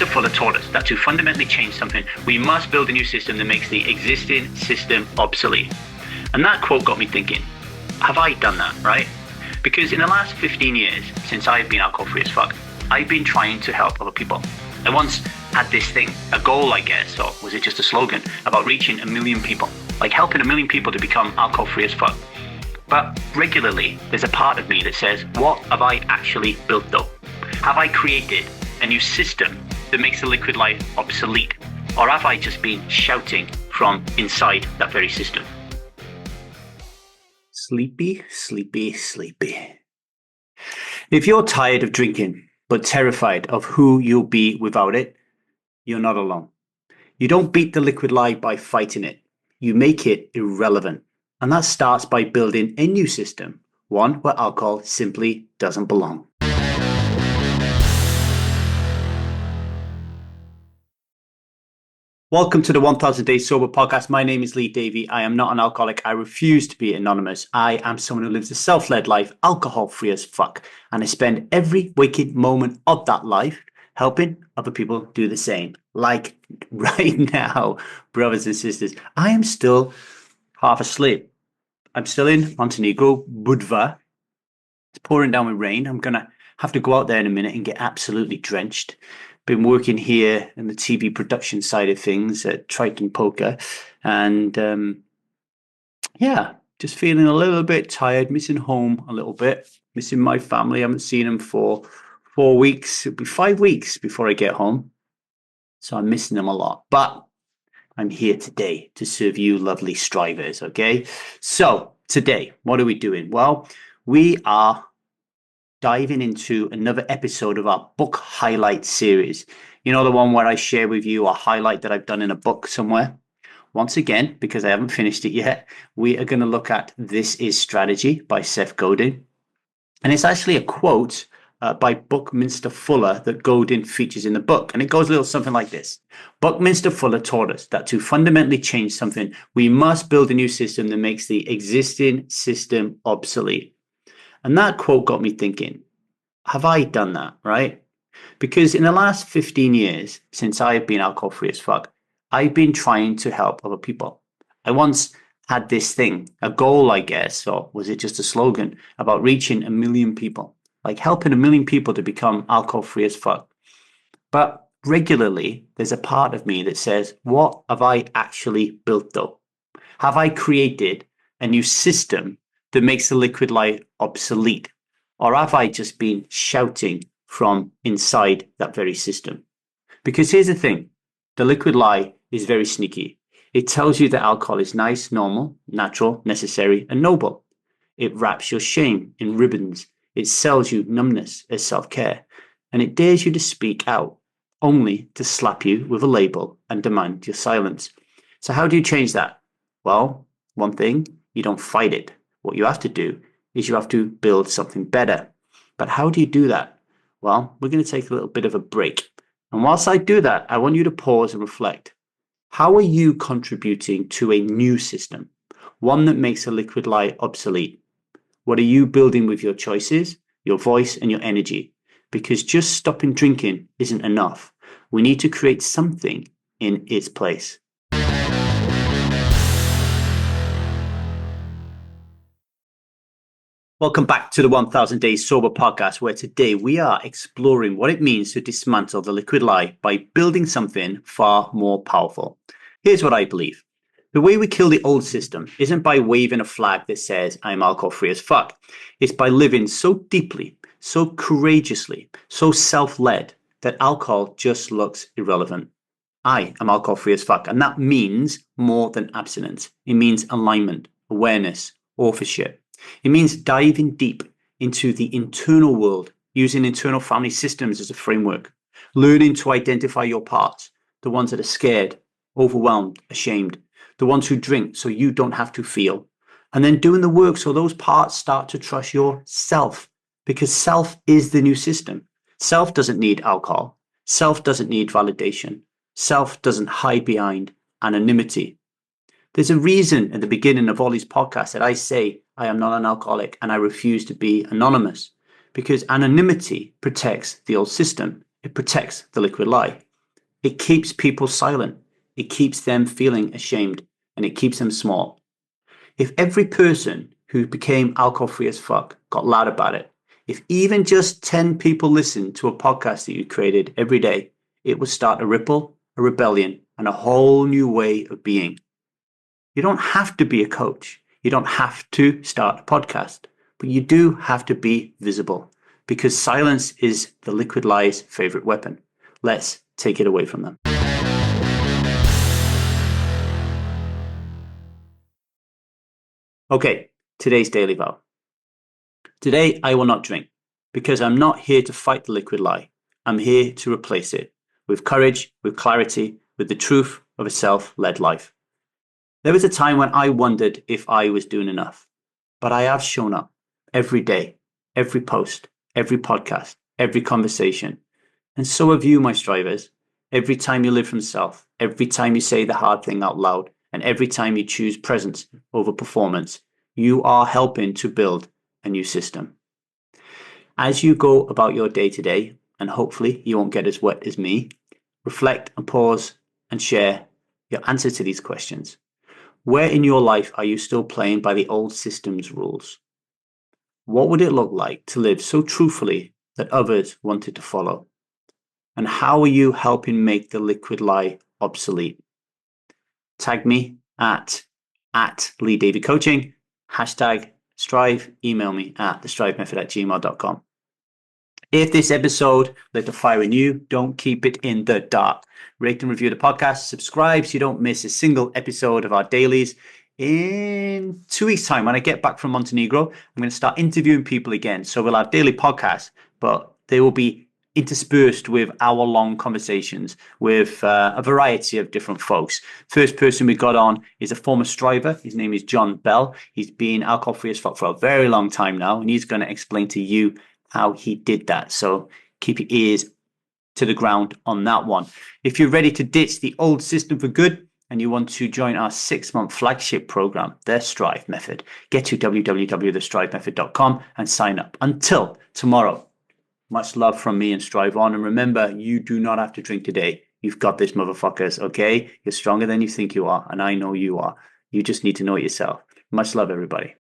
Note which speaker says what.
Speaker 1: Buckminster Fuller taught us that to fundamentally change something, we must build a new system that makes the existing system obsolete. And that quote got me thinking, have I done that, right? Because in the last 15 years, since I've been alcohol-free as fuck, I've been trying to help other people. I once had this thing, a goal, I guess, or was it just a slogan, about reaching 1 million people, like helping 1 million people to become alcohol-free as fuck. But regularly, there's a part of me that says, what have I actually built though? Have I created a new system that makes the liquid life obsolete? Or have I just been shouting from inside that very system? Sleepy, sleepy, sleepy. If you're tired of drinking, but terrified of who you'll be without it, you're not alone. You don't beat the liquid lie by fighting it. You make it irrelevant. And that starts by building a new system, one where alcohol simply doesn't belong. Welcome to the 1000 Days Sober podcast. My name is Davy. I am not an alcoholic. I refuse to be anonymous. I am someone who lives a self-led life, alcohol-free as fuck. And I spend every waking moment of that life helping other people do the same. Like right now, brothers and sisters, I am still half asleep. I'm still in Montenegro, Budva. It's pouring down with rain. I'm going to have to go out there in a minute and get absolutely drenched. Been working here in the TV production side of things at Triton Poker. And just feeling a little bit tired, missing home a little bit, missing my family. I haven't seen them for 4 weeks. It'll be 5 weeks before I get home. So I'm missing them a lot. But I'm here today to serve you lovely strivers, okay? So today, what are we doing? Well, we are diving into another episode of our book highlight series. You know, the one where I share with you a highlight that I've done in a book somewhere. Once again, because I haven't finished it yet, we are going to look at This Is Strategy by Seth Godin. And it's actually a quote by Buckminster Fuller that Godin features in the book. And it goes a little something like this. Buckminster Fuller taught us that to fundamentally change something, we must build a new system that makes the existing system obsolete. And that quote got me thinking, have I done that, right? Because in the last 15 years, since I've been alcohol-free as fuck, I've been trying to help other people. I once had this thing, a goal, I guess, or was it just a slogan, about reaching 1 million people, like helping 1 million people to become alcohol-free as fuck. But regularly, there's a part of me that says, what have I actually built though? Have I created a new system that makes the liquid light obsolete? Or have I just been shouting from inside that very system? Because here's the thing, the liquid lie is very sneaky. It tells you that alcohol is nice, normal, natural, necessary, and noble. It wraps your shame in ribbons. It sells you numbness as self-care. And it dares you to speak out, only to slap you with a label and demand your silence. So how do you change that? Well, one thing, you don't fight it. What you have to do is you have to build something better. But how do you do that? Well, we're going to take a little bit of a break. And whilst I do that, I want you to pause and reflect. How are you contributing to a new system? One that makes a liquid lie obsolete. What are you building with your choices, your voice, and your energy? Because just stopping drinking isn't enough. We need to create something in its place. Welcome back to the 1000 Days Sober podcast, where today we are exploring what it means to dismantle the liquid lie by building something far more powerful. Here's what I believe. The way we kill the old system isn't by waving a flag that says, I'm alcohol-free as fuck. It's by living so deeply, so courageously, so self-led that alcohol just looks irrelevant. I am alcohol-free as fuck, and that means more than abstinence. It means alignment, awareness, authorship. It means diving deep into the internal world, using internal family systems as a framework, learning to identify your parts, the ones that are scared, overwhelmed, ashamed, the ones who drink so you don't have to feel, and then doing the work so those parts start to trust yourself, because self is the new system. Self doesn't need alcohol. Self doesn't need validation. Self doesn't hide behind anonymity. There's a reason at the beginning of all these podcasts that I say I am not an alcoholic and I refuse to be anonymous, because anonymity protects the old system. It protects the liquid lie. It keeps people silent. It keeps them feeling ashamed, and it keeps them small. If every person who became alcohol-free as fuck got loud about it, if even just 10 people listened to a podcast that you created every day, it would start a ripple, a rebellion, and a whole new way of being. You don't have to be a coach. You don't have to start a podcast, but you do have to be visible because silence is the liquid lie's favorite weapon. Let's take it away from them. Okay, today's daily vow. Today I will not drink because I'm not here to fight the liquid lie. I'm here to replace it with courage, with clarity, with the truth of a self-led life. There was a time when I wondered if I was doing enough, but I have shown up every day, every post, every podcast, every conversation. And so have you, my strivers. Every time you live from self, every time you say the hard thing out loud, and every time you choose presence over performance, you are helping to build a new system. As you go about your day to day, and hopefully you won't get as wet as me, reflect and pause and share your answer to these questions. Where in your life are you still playing by the old system's rules? What would it look like to live so truthfully that others wanted to follow? And how are you helping make the liquid lie obsolete? Tag me at LeeDavyCoaching, hashtag strive, email me at thestrivemethod@gmail.com. If this episode lit a fire in you, don't keep it in the dark. Rate and review the podcast, subscribe so you don't miss a single episode of our dailies. In 2 weeks' time, when I get back from Montenegro, I'm going to start interviewing people again. So we'll have daily podcasts, but they will be interspersed with hour-long conversations with a variety of different folks. First person we got on is a former striver. His name is John Bell. He's been alcohol-free as fuck for a very long time now, and he's going to explain to you how he did that. So keep your ears to the ground on that one. If you're ready to ditch the old system for good and you want to join our 6-month flagship program, The Strive Method, get to www.thestrivemethod.com and sign up. Until tomorrow, much love from me and strive on. And remember, you do not have to drink today. You've got this, motherfuckers, okay? You're stronger than you think you are, and I know you are. You just need to know it yourself. Much love, everybody.